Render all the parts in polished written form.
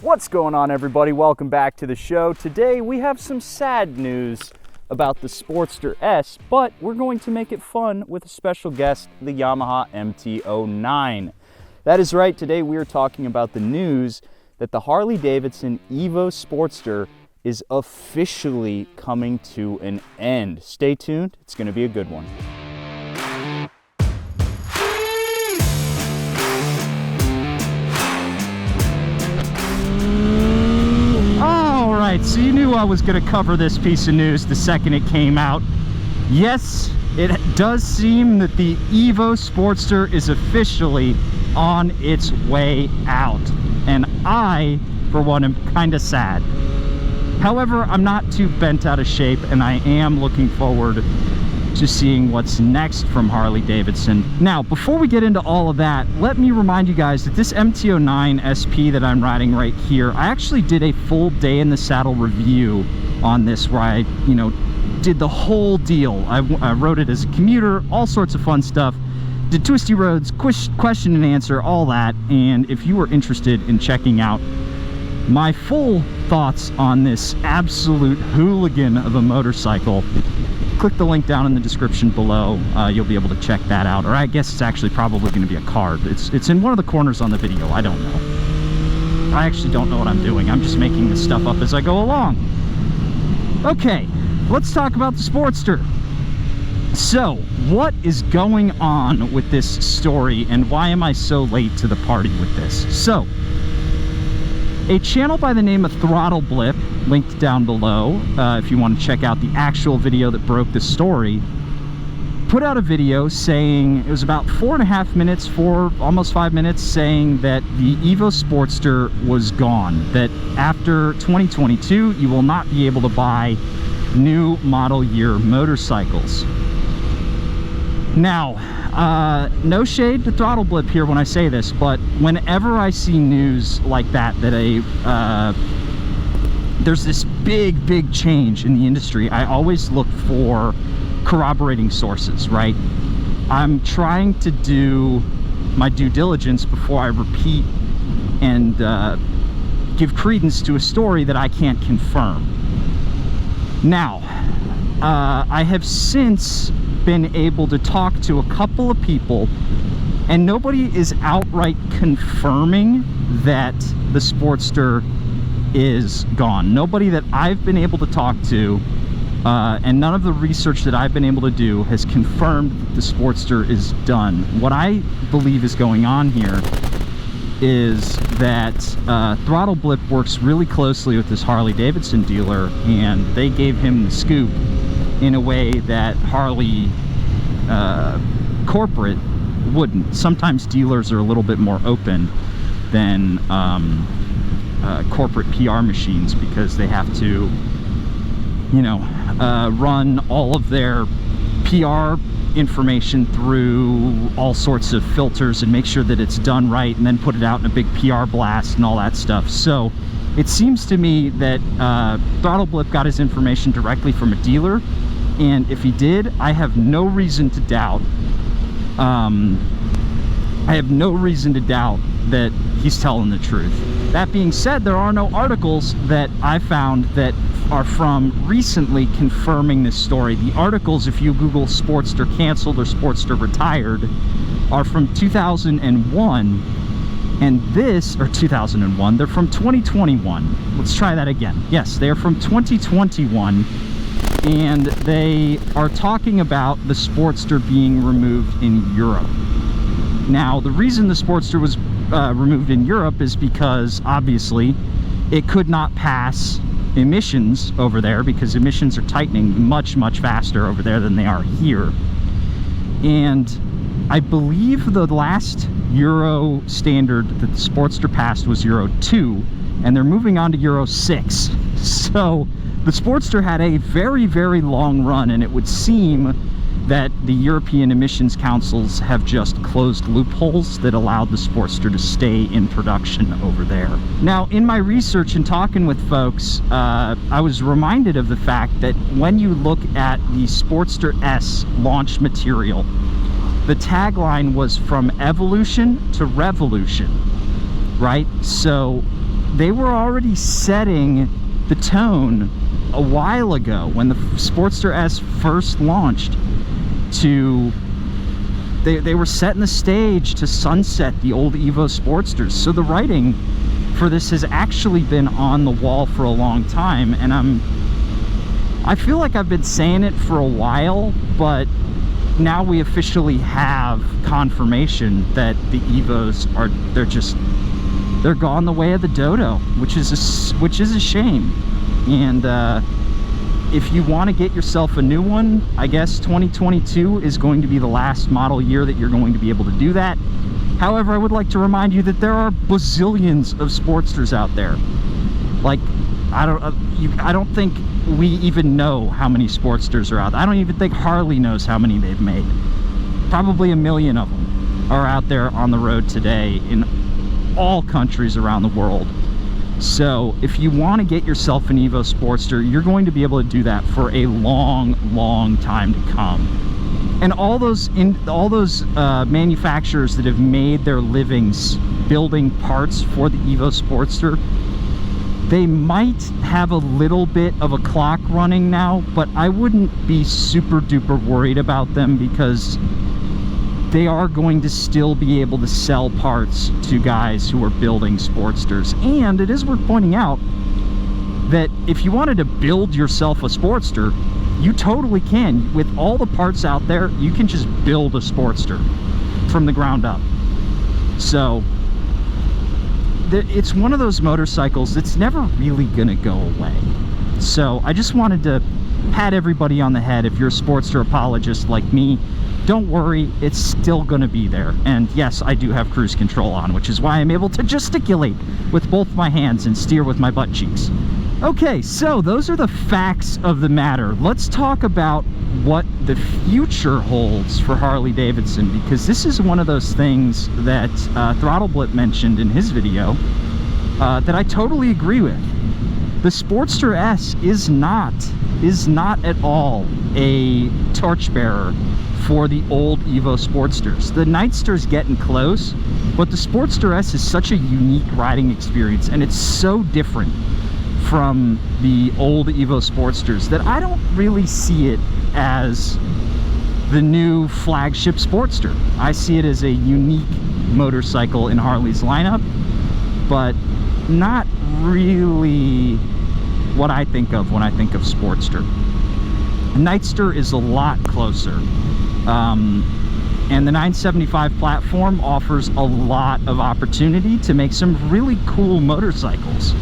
What's going on, everybody? Welcome back to the show. Today we have some sad news about the Sportster S, but we're going to make it fun with a special guest, the Yamaha MT-09. That is right, today we are talking about the news that the Harley-Davidson Evo Sportster is officially coming to an end. Stay tuned, it's going to be a good one. So you knew I was going to cover this piece of news the second it came out. Yes, it does seem that the Evo Sportster is officially on its way out. And I, for one, am kind of sad. However, I'm not too bent out of shape, and I am looking forward to seeing what's next from Harley-Davidson. Now, before we get into all of that, let me remind you guys that this MT-09 SP that I'm riding right here, I actually did a full day in the saddle review on this where I, did the whole deal. I rode it as a commuter, all sorts of fun stuff, did twisty roads, question and answer, all that. And if you were interested in checking out my full thoughts on this absolute hooligan of a motorcycle, click the link down in the description below. You'll be able to check that out, or I guess it's actually probably going to be a card. It's in one of the corners on the video. I don't know. I actually don't know what I'm doing. I'm just making this stuff up as I go along. Okay, let's talk about the Sportster. So, what is going on with this story, and why am I so late to the party with this? So, a channel by the name of Throttle Blip, linked down below, if you want to check out the actual video that broke the story, put out a video saying, it was about 4.5 minutes, almost 5 minutes, saying that the Evo Sportster was gone, that after 2022 you will not be able to buy new model year motorcycles. Now, no shade to Throttle Blip here when I say this, but whenever I see news like that there's this big change in the industry, I always look for corroborating sources, right? I'm trying to do my due diligence before I repeat and give credence to a story that I can't confirm. Now, I have since been able to talk to a couple of people, and nobody is outright confirming that the Sportster is gone. Nobody that I've been able to talk to, and none of the research that I've been able to do has confirmed that the Sportster is done. What I believe is going on here is that Throttle Blip works really closely with this Harley-Davidson dealer, and they gave him the scoop in a way that Harley corporate wouldn't. Sometimes dealers are a little bit more open than corporate PR machines, because they have to, run all of their PR information through all sorts of filters and make sure that it's done right, and then put it out in a big PR blast and all that stuff. So it seems to me that Throttle Blip got his information directly from a dealer, and if he did, I have no reason to doubt that he's telling the truth. That being said, there are no articles that I found that are from recently confirming this story. The articles, if you Google Sportster canceled or Sportster retired, are from 2001, and this, or 2001, they're from 2021. Let's try that again. Yes, they're from 2021, and they are talking about the Sportster being removed in Europe. Now, the reason the Sportster was removed in Europe is because, obviously, it could not pass emissions over there, because emissions are tightening much faster over there than they are here. And I believe the last Euro standard that the Sportster passed was Euro 2, and they're moving on to Euro 6. So the Sportster had a very long run, and it would seem that the European emissions councils have just closed loopholes that allowed the Sportster to stay in production over there. Now, in my research and talking with folks, I was reminded of the fact that when you look at the Sportster S launch material, the tagline was "From evolution to revolution," right? So they were already setting the tone a while ago when the Sportster S first launched. They were setting the stage to sunset the old Evo Sportsters. So the writing for this has actually been on the wall for a long time, and I feel like I've been saying it for a while, but now we officially have confirmation that the Evos they're gone the way of the Dodo, which is a shame. And if you want to get yourself a new one, I guess 2022 is going to be the last model year that you're going to be able to do that. However, I would like to remind you that there are bazillions of Sportsters out there. Like, I don't think we even know how many Sportsters are out there. I don't even think Harley knows how many they've made. Probably 1 million of them are out there on the road today in all countries around the world. So if you want to get yourself an Evo Sportster, you're going to be able to do that for a long time to come. And all those manufacturers that have made their livings building parts for the Evo Sportster, they might have a little bit of a clock running now, but I wouldn't be super duper worried about them, because they are going to still be able to sell parts to guys who are building Sportsters. And it is worth pointing out that if you wanted to build yourself a Sportster, you totally can. With all the parts out there, you can just build a Sportster from the ground up. So it's one of those motorcycles that's never really gonna go away. So I just wanted to pat everybody on the head. If you're a Sportster apologist like me, don't worry, it's still gonna be there. And yes, I do have cruise control on, which is why I'm able to gesticulate with both my hands and steer with my butt cheeks. Okay, so those are the facts of the matter. Let's talk about what the future holds for Harley-Davidson, because this is one of those things that Throttle Blip mentioned in his video that I totally agree with. The Sportster S is not at all a torchbearer for the old Evo Sportsters. The Nightster's getting close, but the Sportster S is such a unique riding experience, and it's so different from the old Evo Sportsters that I don't really see it as the new flagship Sportster. I see it as a unique motorcycle in Harley's lineup, but not really what I think of when I think of Sportster. Nightster is a lot closer. And the 975 platform offers a lot of opportunity to make some really cool motorcycles.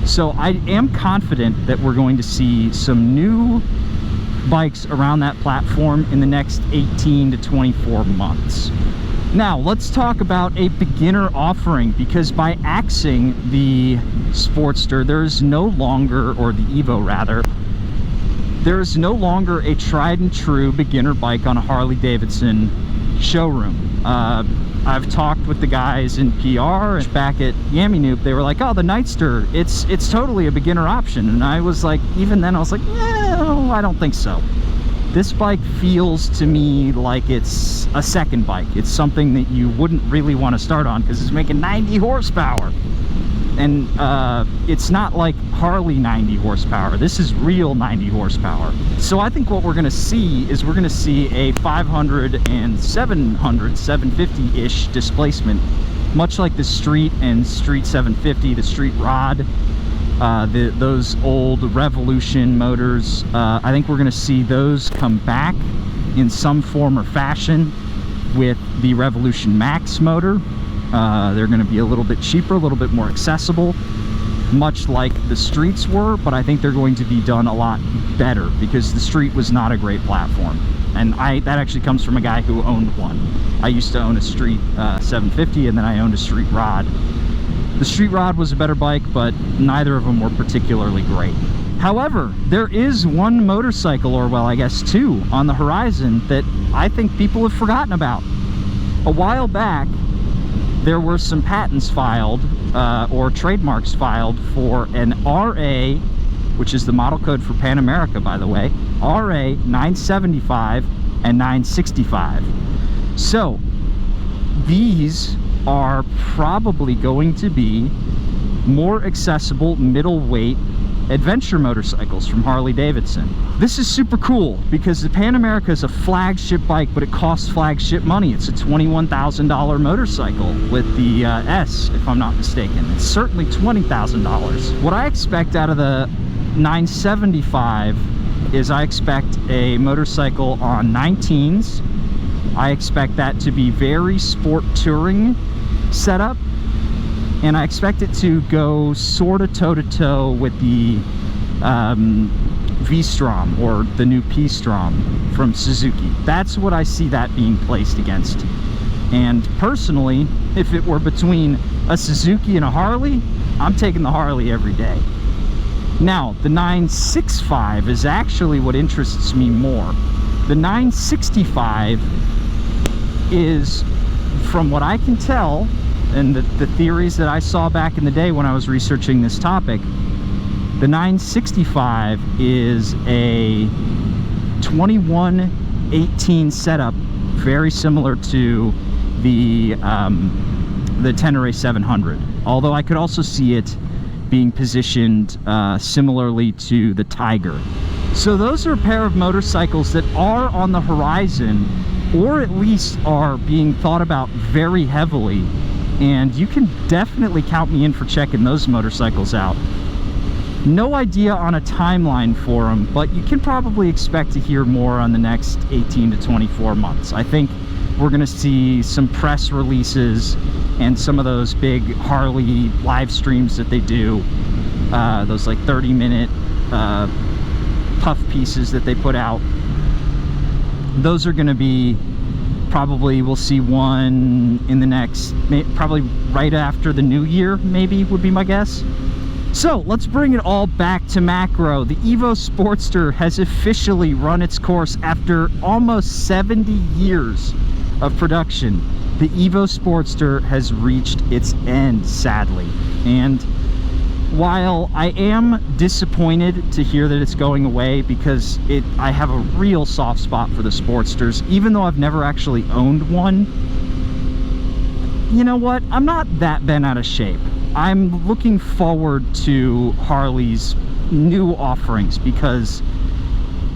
So I am confident that we're going to see some new bikes around that platform in the next 18 to 24 months. Now, let's talk about a beginner offering, because by axing the Sportster, there is no longer, or the Evo rather, there is no longer a tried and true beginner bike on a Harley-Davidson showroom. I've talked with the guys in PR and back at Yami Noob. They were like, oh, the Nightster, it's totally a beginner option. And I was like, even then I was like, no, I don't think so. This bike feels to me like it's a second bike. It's something that you wouldn't really want to start on because it's making 90 horsepower. And it's not like Harley 90 horsepower. This is real 90 horsepower. So I think what we're going to see is we're going to see a 500 and 700, 750-ish displacement, much like the Street and Street 750, the Street Rod, those old Revolution motors. I think we're going to see those come back in some form or fashion with the Revolution Max motor. They're going to be a little bit cheaper, a little bit more accessible, much like the Streets were, but I think they're going to be done a lot better because the Street was not a great platform. And that actually comes from a guy who owned one. I used to own a Street 750, and then I owned a Street Rod. The Street Rod was a better bike, but neither of them were particularly great. However, there is one motorcycle, or well, I guess two, on the horizon that I think people have forgotten about. A while back, there were some patents filed, or trademarks filed, for an RA, which is the model code for Pan America, by the way, RA 975 and 965. So, these are probably going to be more accessible middleweight adventure motorcycles from Harley-Davidson. This is super cool because the Pan America is a flagship bike, but it costs flagship money. It's a $21,000 motorcycle with the S, if I'm not mistaken. It's certainly $20,000. What I expect out of the 975 is I expect a motorcycle on 19s. I expect that to be very sport touring setup, and I expect it to go sort of toe-to-toe with the V-Strom or the new P-Strom from Suzuki. That's what I see that being placed against. And personally, if it were between a Suzuki and a Harley, I'm taking the Harley every day. Now, the 965 is actually what interests me more. The 965 is, from what I can tell, and the theories that I saw back in the day when I was researching this topic, the 965 is a 2118 setup, very similar to the Tenere 700. Although I could also see it being positioned similarly to the Tiger. So those are a pair of motorcycles that are on the horizon, or at least are being thought about very heavily. And you can definitely count me in for checking those motorcycles out. No idea on a timeline for them, but you can probably expect to hear more on the next 18 to 24 months. I think we're going to see some press releases and some of those big Harley live streams that they do, those like 30-minute puff pieces that they put out. Those are going to be, probably we'll see one in the next, probably right after the new year, maybe, would be my guess. So let's bring it all back to macro. The Evo Sportster has officially run its course after almost 70 years of production. The Evo Sportster has reached its end, sadly. And while I am disappointed to hear that it's going away, because I have a real soft spot for the Sportsters, even though I've never actually owned one, you know what? I'm not that bent out of shape. I'm looking forward to Harley's new offerings, because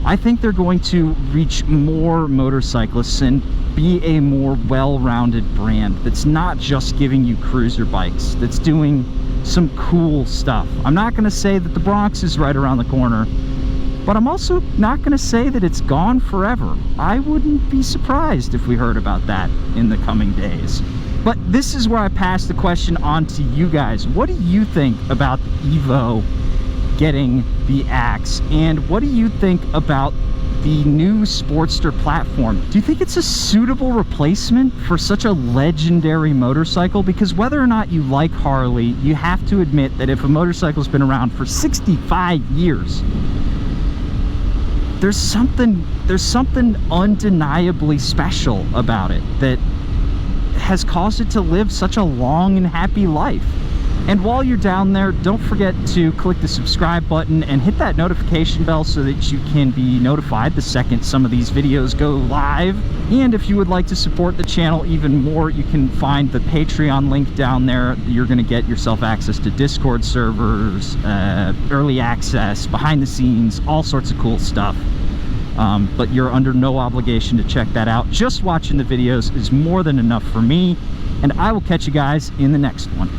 I think they're going to reach more motorcyclists and be a more well-rounded brand that's not just giving you cruiser bikes, that's doing some cool stuff. I'm not going to say that the Bronx is right around the corner, but I'm also not going to say that it's gone forever. I wouldn't be surprised if we heard about that in the coming days. But this is where I pass the question on to you guys. What do you think about the Evo getting the axe, and what do you think about the new Sportster platform? Do you think it's a suitable replacement for such a legendary motorcycle? Because whether or not you like Harley, you have to admit that if a motorcycle's been around for 65 years, there's something undeniably special about it that has caused it to live such a long and happy life. And while you're down there, don't forget to click the subscribe button and hit that notification bell so that you can be notified the second some of these videos go live. And if you would like to support the channel even more, you can find the Patreon link down there. You're going to get yourself access to Discord servers, early access, behind the scenes, all sorts of cool stuff. But you're under no obligation to check that out. Just watching the videos is more than enough for me, and I will catch you guys in the next one.